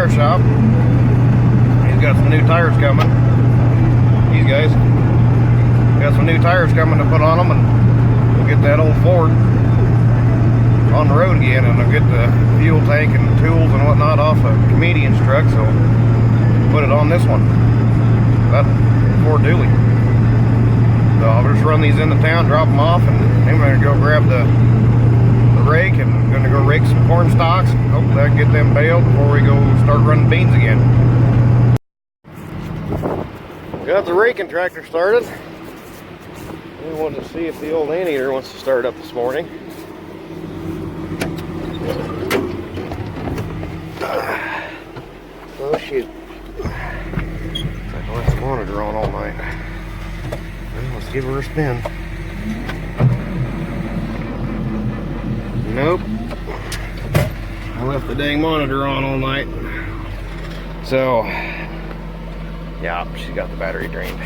tire shop. He's got some new tires coming. These guys got some new tires coming to put on them, and we'll get that old Ford on the road again, and I'll get the fuel tank and tools and whatnot off a comedian's truck, so put it on this one, that Ford Dually. So I'll just run these into town, drop them off, and then we're gonna go grab the rake and gonna go rake some corn stalks. Hopefully I can get them baled before we go start running beans again. Got the raking tractor started. We wanted to see if the old anteater wants to start up this morning. Oh shit. I left the monitor on all night. Well, let's give her a spin. Nope. I left the dang monitor on all night. So, yeah, she got the battery drained.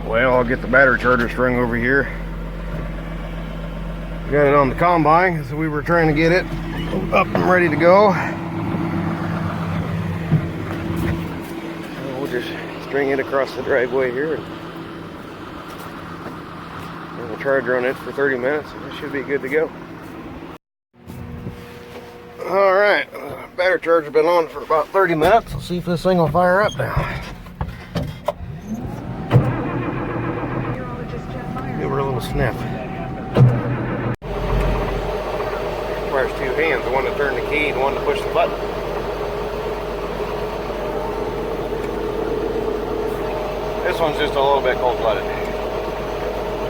Well, I'll get the battery charger strung over here. Got it on the combine, so we were trying to get it up and ready to go. We'll just string it across the driveway here, and we'll charge on it for 30 minutes, and it should be good to go. All right, battery charger's been on for about 30 minutes. Let's see if this thing will fire up now. Give her a little sniff. Requires two hands, the one to turn the key and one to push the button. This one's just a little bit cold-blooded.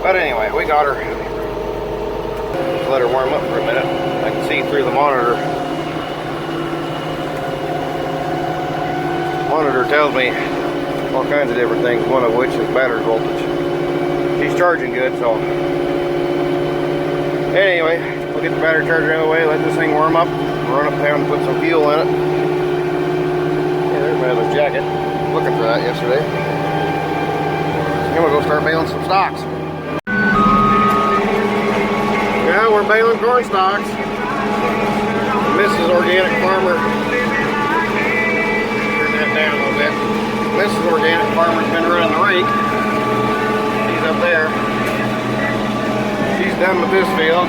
But anyway, we got her. Just let her warm up for a minute. I can see through the monitor. Monitor tells me all kinds of different things, one of which is battery voltage. She's charging good, so anyway, we'll get the battery charger out of the way, let this thing warm up, run uptown and put some fuel in it. Yeah, there's my other jacket. Looking for that yesterday. Then we'll go start baling some stalks. Yeah, we're baling corn stalks. Mrs. Organic Farmer. Turn that down a little bit. Mrs. Organic Farmer's been running the rake. She's up there. She's done with this field.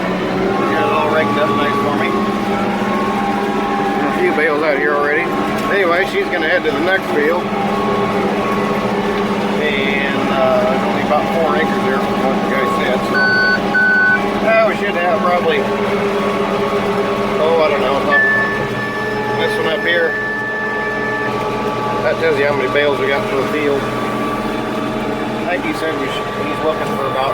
Got it all raked up nice for me. A few bales out here already. Anyway, she's going to head to the next field. And there's only about 4 acres there from what the guy said. So we should have probably, I don't know, this one up here. That tells you how many bales we got for the field. I think he said he's looking for about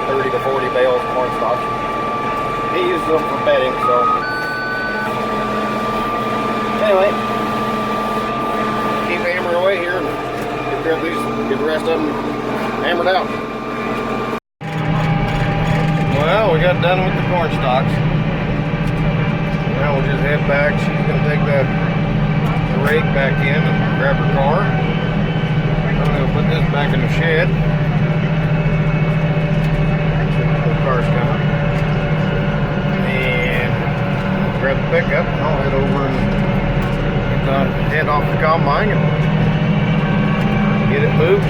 30 to 40 bales of corn stalks. He uses them for bedding, so anyway, keep hammering away here and get the rest of them hammered out. Well, we got done with the corn stalks. Now we'll just head back. She's going to take the rake back in and grab her car. I'm going to put this back in the shed. The car's coming. And grab the pickup, and I'll head over and get the head off the combine and get it moved.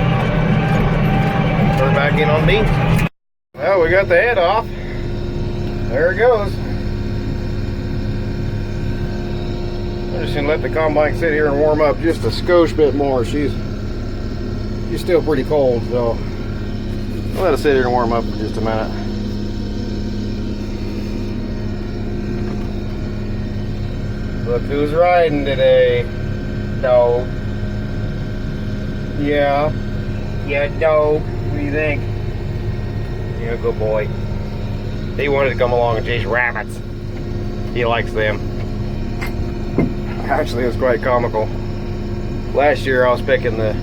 Start back in on beans. Well, we got the head off. There it goes. I'm just gonna let the combine sit here and warm up just a skosh bit more. She's still pretty cold, so I'll let it sit here and warm up for just a minute. Look who's riding today. Dog. Yeah, dog. What do you think? Yeah, good boy. He wanted to come along and chase rabbits. He likes them. Actually, it was quite comical. Last year I was picking the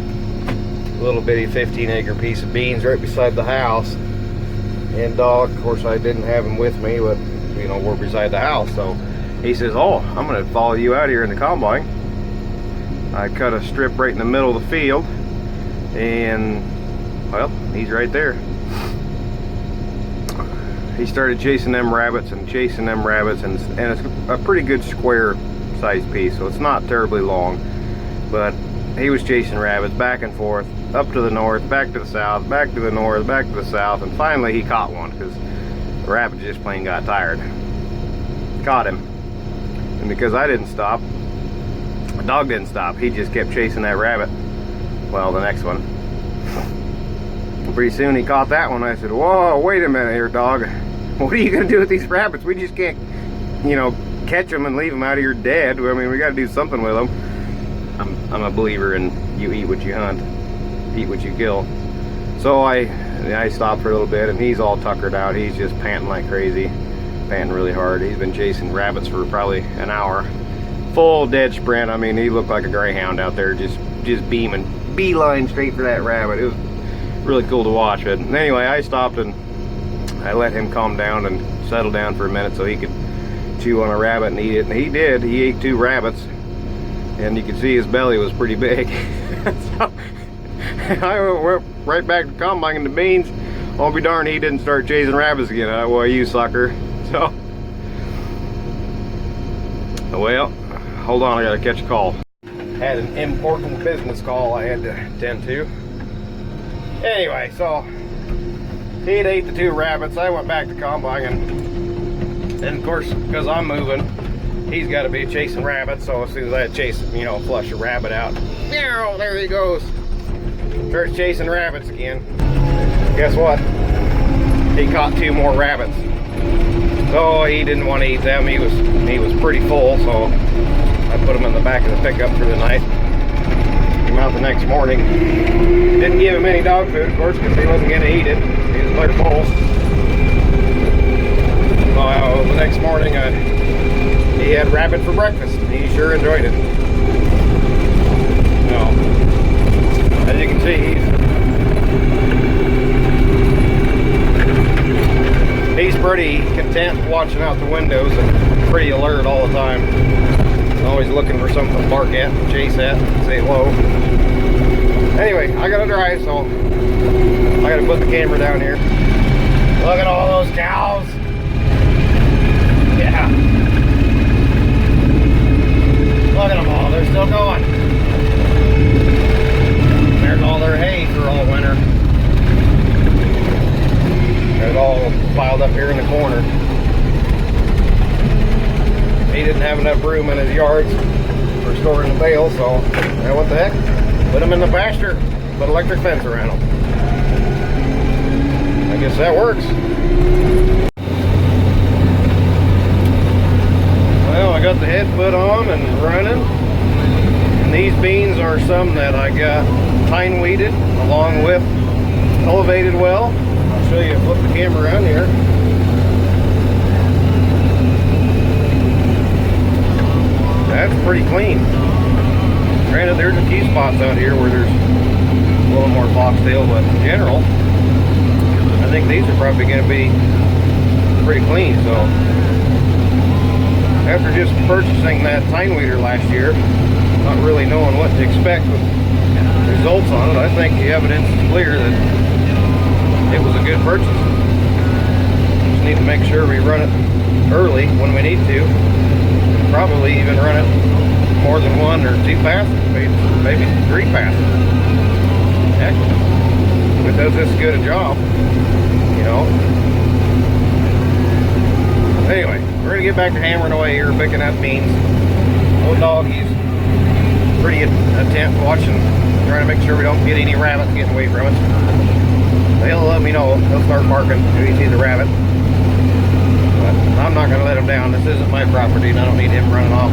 little bitty 15-acre piece of beans right beside the house. And dog, of course I didn't have him with me, but you know, we're beside the house. So he says, oh, I'm gonna follow you out here in the combine. I cut a strip right in the middle of the field. And, well, he's right there. He started chasing them rabbits, and it's a pretty good square sized piece, so it's not terribly long. But he was chasing rabbits back and forth, up to the north, back to the south, back to the north, back to the south, and finally he caught one because the rabbit just plain got tired. Caught him. And because I didn't stop, the dog didn't stop, he just kept chasing that rabbit. Well, the next one. Pretty soon he caught that one. I said, whoa, wait a minute here, dog. What are you going to do with these rabbits? We just can't, you know, catch them and leave them out here dead. I mean, we got to do something with them. I'm a believer in you eat what you hunt, eat what you kill. So I stopped for a little bit, and he's all tuckered out. He's just panting like crazy, panting really hard. He's been chasing rabbits for probably an hour. Full dead sprint. I mean, he looked like a greyhound out there, just beaming, beeline straight for that rabbit. It was really cool to watch it. And anyway, I stopped and I let him calm down and settle down for a minute so he could chew on a rabbit and eat it. And he did. He ate 2 rabbits, and you could see his belly was pretty big. So I went right back to combining the beans. I'll be darned he didn't start chasing rabbits again. Well, you sucker. So, well, hold on, I gotta catch a call. Had an important business call I had to attend to. Anyway, so he'd ate the 2 rabbits. I went back to combining, and of course, because I'm moving, he's got to be chasing rabbits. So as soon as I chase, you know, flush a rabbit out, there he goes. Starts chasing rabbits again. Guess what? He caught 2 more rabbits. So he didn't want to eat them. He was pretty full, so I put him in the back of the pickup for the night. Came out the next morning. Didn't give him any dog food, of course, because he wasn't going to eat it. He was clear full. Well, the next morning, he had rabbit for breakfast. He sure enjoyed it. No. As you can see, he's pretty content watching out the windows and pretty alert all the time. Always looking for something to bark at, chase at, say hello. Anyway, I gotta drive, so I gotta put the camera down here. Look at all those cows. Yeah. Look at them all, they're still going. There's all their hay for all winter. They're all piled up here in the corner. He didn't have enough room in his yards for storing the bales, so what the heck? Put them in the pasture, put electric fence around them. I guess that works. Well, I got the head put on and running. And these beans are some that I got tine weeded along with elevated well. I'll show you, flip the camera around here. That's pretty clean. Granted, there's a few spots out here where there's a little more foxtail, but in general, I think these are probably going to be pretty clean. So, after just purchasing that tine weeder last year, not really knowing what to expect with results on it, I think the evidence is clear that it was a good purchase. Just need to make sure we run it early when we need to. Probably even run it more than 1 or 2 passes, maybe 3 passes. Heck, if it does this good a job, you know. Anyway, we're gonna get back to hammering away here, picking up beans. Old dog, he's pretty attent watching, trying to make sure we don't get any rabbits getting away from us. He'll let me know. He'll start barking if he sees a rabbit. But I'm not going to let him down. This isn't my property, and I don't need him running off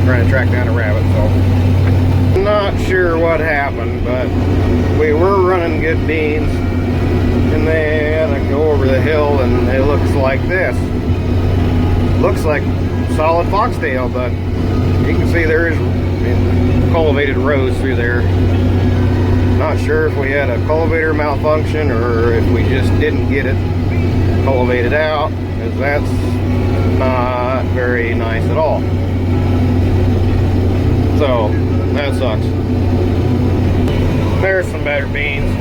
trying to track down a rabbit. So, not sure what happened, but we were running good beans, and then I go over the hill, and it looks like this. Looks like solid foxtail, but you can see there is cultivated rows through there. Not sure if we had a cultivator malfunction or if we just didn't get it cultivated out, because that's not very nice at all. So that sucks. There's some better beans.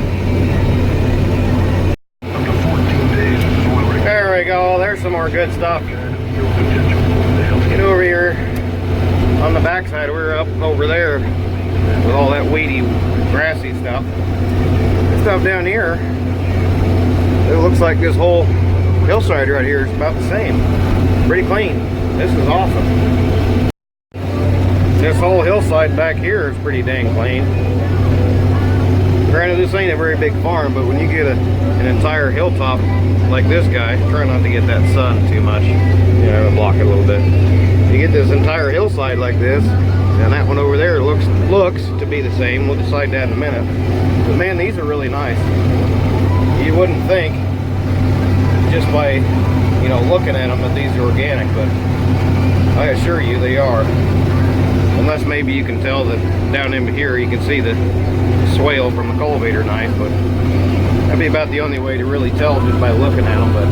There we go. There's some more good stuff. Get over here. On the backside, we were up over there with all that weedy, grassy stuff. This stuff down here, it looks like this whole hillside right here is about the same. Pretty clean. This is awesome. This whole hillside back here is pretty dang clean. Granted, this ain't a very big farm, but when you get an entire hilltop like this guy, try not to get that sun too much. You know, block it a little bit. You get this entire hillside like this, and that one over there looks to be the same. We'll decide that in a minute. But man, these are really nice. You wouldn't think just by, you know, looking at them that these are organic, but I assure you they are. Unless maybe you can tell that down in here you can see the swale from the cultivator knife, but that'd be about the only way to really tell just by looking at them. But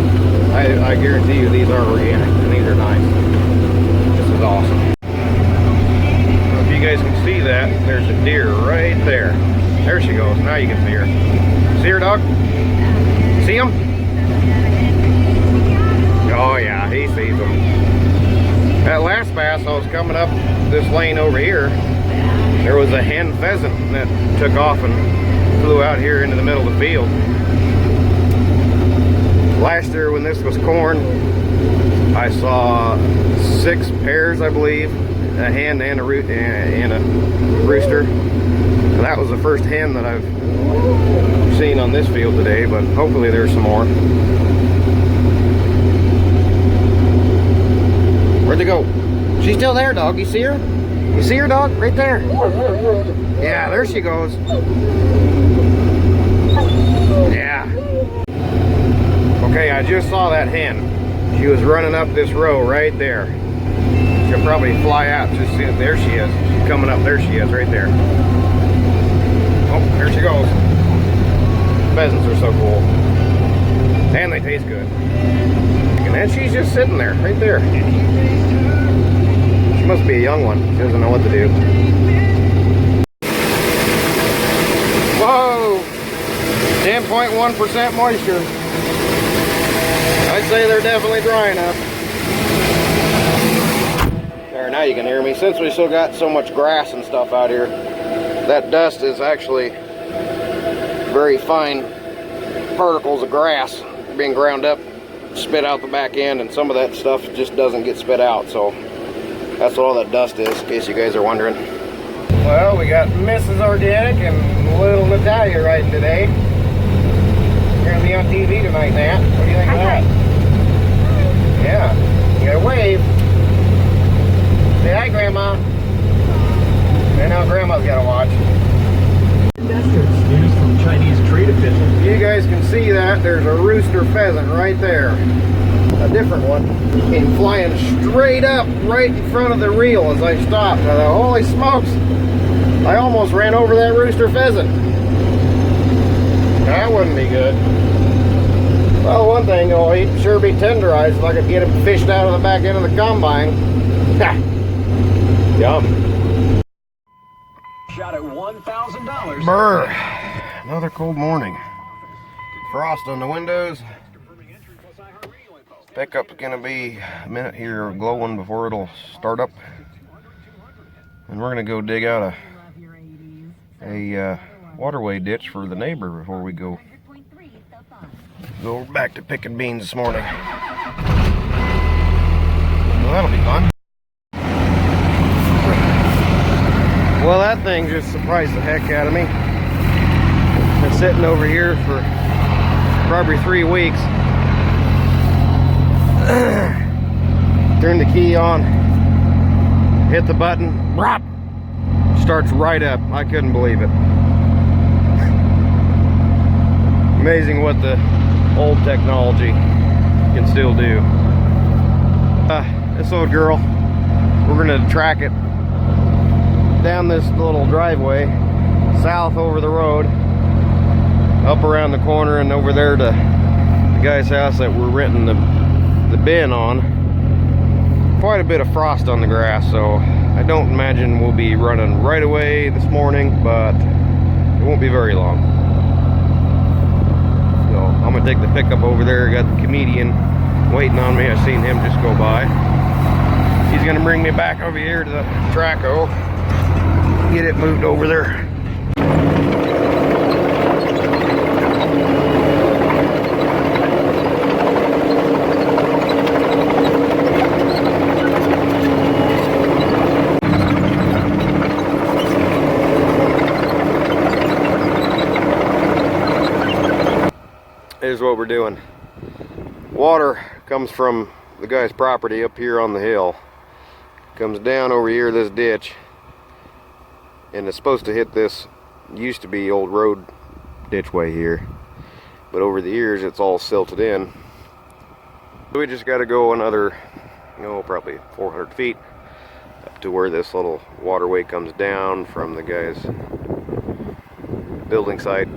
I guarantee you these are organic and these are nice. This is awesome. If you guys can see that, there's a deer right there. There she goes. Now you can see her. See her, dog? See him? Oh yeah, he sees them. That last pass I was coming up this lane over here, there was a hen pheasant that took off and flew out here into the middle of the field. Last year when this was corn, I saw 6 pairs, I believe, a hen and a rooster. And that was the first hen that I've seen on this field today, but hopefully there's some more. Where'd they go? She's still there, dog. You see her? You see her, dog? Right there. Yeah, there she goes. Yeah. Okay, I just saw that hen. She was running up this row right there. She'll probably fly out. Just see it. There she is. She's coming up. There she is, right there. Oh, there she goes. Pheasants are so cool. And they taste good. And then she's just sitting there, right there. She must be a young one. She doesn't know what to do. Whoa! 10.1% moisture. I'd say they're definitely dry enough. There, now you can hear me. Since we still got so much grass and stuff out here, that dust is actually very fine particles of grass being ground up, spit out the back end, and some of that stuff just doesn't get spit out. So that's what all that dust is, in case you guys are wondering. Well, we got Mrs. Organic and little Natalia riding today. We're gonna be on TV tonight, Nat. What do you think of that? Yeah, you gotta wave. Say hi, Grandma. And now Grandma's gotta watch. News from Chinese trade officials. You guys can see that there's a rooster pheasant right there. A different one came flying straight up right in front of the reel as I stopped. I thought, holy smokes, I almost ran over that rooster pheasant. That wouldn't be good. Well, one thing, oh, he'd sure be tenderized if I could get him fished out of the back end of the combine. Ha! Yum. Shot at $1,000. Brr. Another cold morning. Frost on the windows. Pickup's gonna be a minute here glowing before it'll start up. And we're gonna go dig out a waterway ditch for the neighbor before we go back to picking beans this morning. Well, that'll be fun. Well, that thing just surprised the heck out of me. Been sitting over here for probably 3 weeks. Turn the key on, hit the button, whop, starts right up. I couldn't believe it. Amazing what the old technology can still do. This old girl, we're gonna track it down this little driveway, south over the road, up around the corner and over there to the guy's house that we're renting the bin on. Quite a bit of frost on the grass, so I don't imagine we'll be running right away this morning, but it won't be very long. So I'm gonna take the pickup over there. Got the comedian waiting on me. I seen him just go by. He's gonna bring me back over here to the traco, get it moved over there. Here's what we're doing. Water comes from the guy's property up here on the hill, comes down over here this ditch, and it's supposed to hit this, used to be old road ditchway here, but over the years it's all silted in. We just got to go another, probably 400 feet up to where this little waterway comes down from the guy's building site.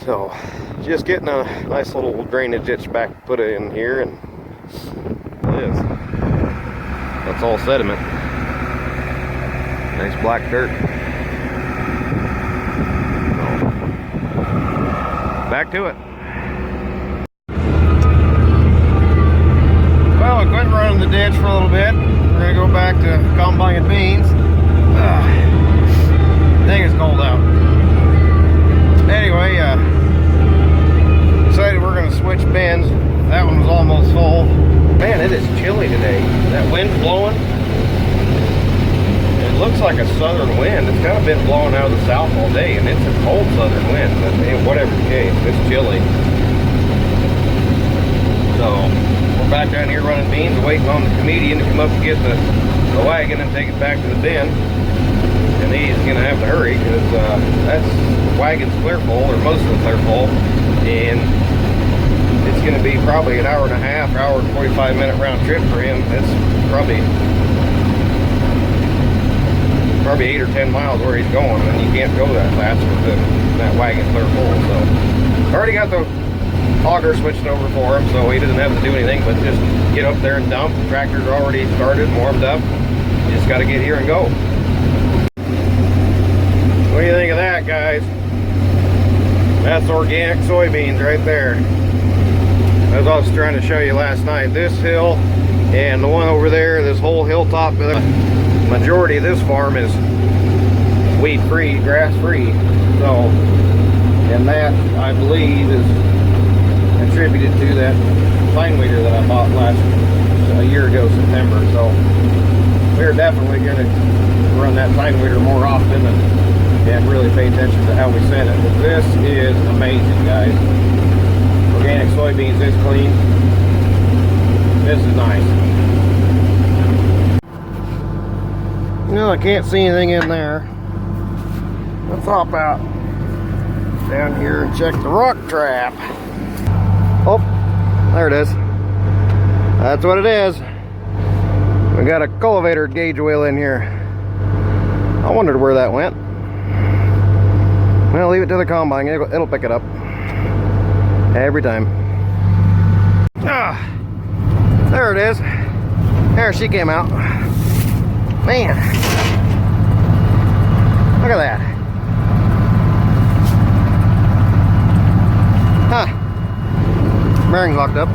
So just getting a nice little drainage ditch back put in here, and it is. That's all sediment. Nice black dirt. So, back to it. Well, we quit running the ditch for a little bit. We're gonna go back to combining beans. Dang, it's cold out. Anyway, decided we're gonna switch bins. That one was almost full. Man, it is chilly today. That wind's blowing. It looks like a southern wind. It's kind of been blowing out of the south all day, and it's a cold southern wind, but whatever the case, it's chilly. So we're back down here running beans, waiting on the comedian to come up and get the wagon and take it back to the bin. And he's gonna have to hurry because that's wagon's clear full, or most of the clear full, and it's gonna be probably an hour and a half, hour and 45-minute round trip for him. It's probably 8 or 10 miles where he's going, and you can't go that fast with that wagon clear full. So already got the auger switched over for him, so he doesn't have to do anything but just get up there and dump. The tractor's already started, warmed up. You just got to get here and go. What do you think of that, guys? That's organic soybeans right there. As I was trying to show you last night, this hill and the one over there, this whole hilltop, the majority of this farm is weed free, grass free. So, and that I believe is attributed to that fine weeder that I bought a year ago, September. So we're definitely going to run that fine weeder more often and really pay attention to how we send it. But this is amazing, guys. Organic soybeans is clean. This is nice. No, I can't see anything in there. Let's hop out down here and check the rock trap. Oh, there it is. That's what it is. We got a cultivator gauge wheel in here. I wondered where that went. Well, leave it to the combine. It'll pick it up every time. There it is. There she came out. Man, look at that. Huh. Bearing's locked up.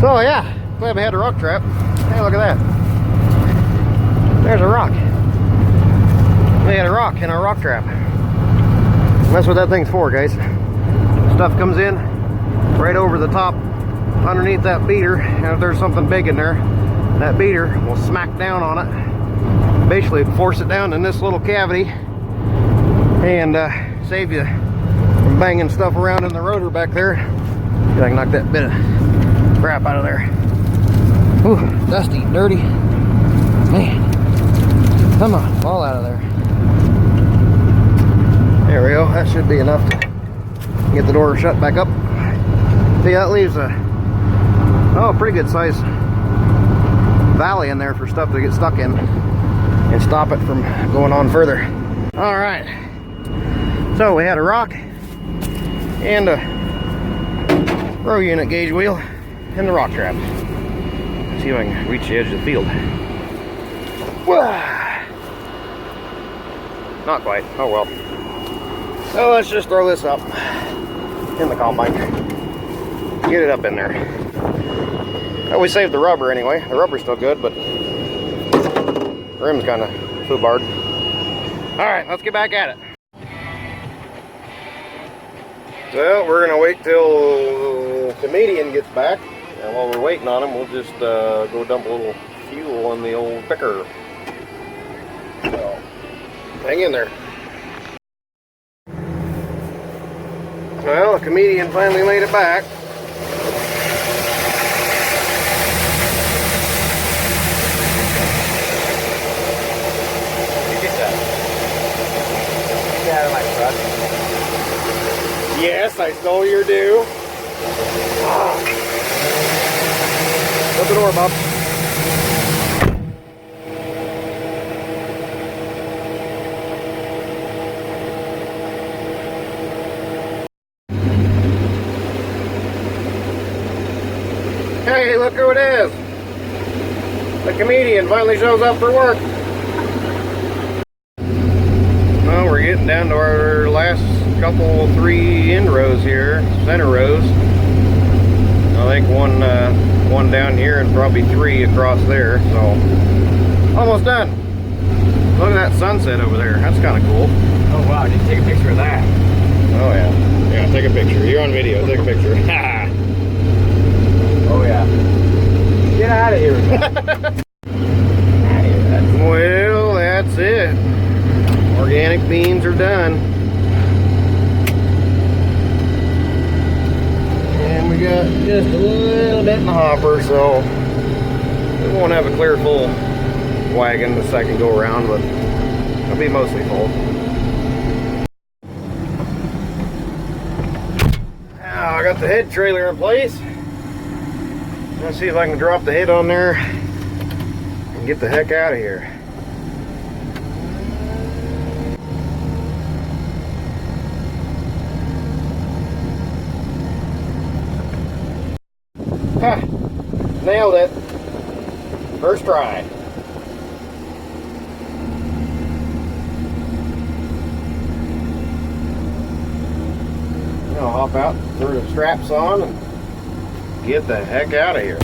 So yeah, glad we had a rock trap. Hey, look at that. There's a rock. We had a rock in our rock trap. That's what that thing's for, guys. Stuff comes in right over the top underneath that beater, and if there's something big in there, that beater will smack down on it, basically force it down in this little cavity, and save you from banging stuff around in the rotor back there. See if I can knock that bit of crap out of there. Ooh, dusty, dirty. Man, come on, fall out of there. There we go. That should be enough to get the door shut back up. See, that leaves a pretty good size valley in there for stuff to get stuck in and stop it from going on further. All right. So we had a rock and a row unit gauge wheel and the rock trap. Let's see if I can reach the edge of the field. Not quite. Oh well. So let's just throw this up in the combine. Get it up in there. Well, we saved the rubber anyway. The rubber's still good, but the rim's kind of foobarred. Alright, let's get back at it. Well, we're going to wait till the comedian gets back. And while we're waiting on him, we'll just go dump a little fuel on the old picker. So, hang in there. Well, the comedian finally made it back. You get that. Get out of my truck. Yes, I stole your due. Shut the door, Bob. Hey, look who it is. The comedian finally shows up for work. Well, we're getting down to our last couple, 3 end rows here, center rows. I think one down here and probably 3 across there, so almost done. Look at that sunset over there. That's kind of cool. Oh wow, did you take a picture of that? Oh yeah. Yeah, take a picture. You're on video. Take a picture. Oh yeah. Get out of here with that. Well, that's it. Organic beans are done. And we got just a little bit in the hopper, so we won't have a clear full wagon the second go around, but it'll be mostly full. Now I got the head trailer in place. Let's see if I can drop the head on there and get the heck out of here. Ha! Nailed it. First try. I'll hop out, throw the straps on, and get the heck out of here.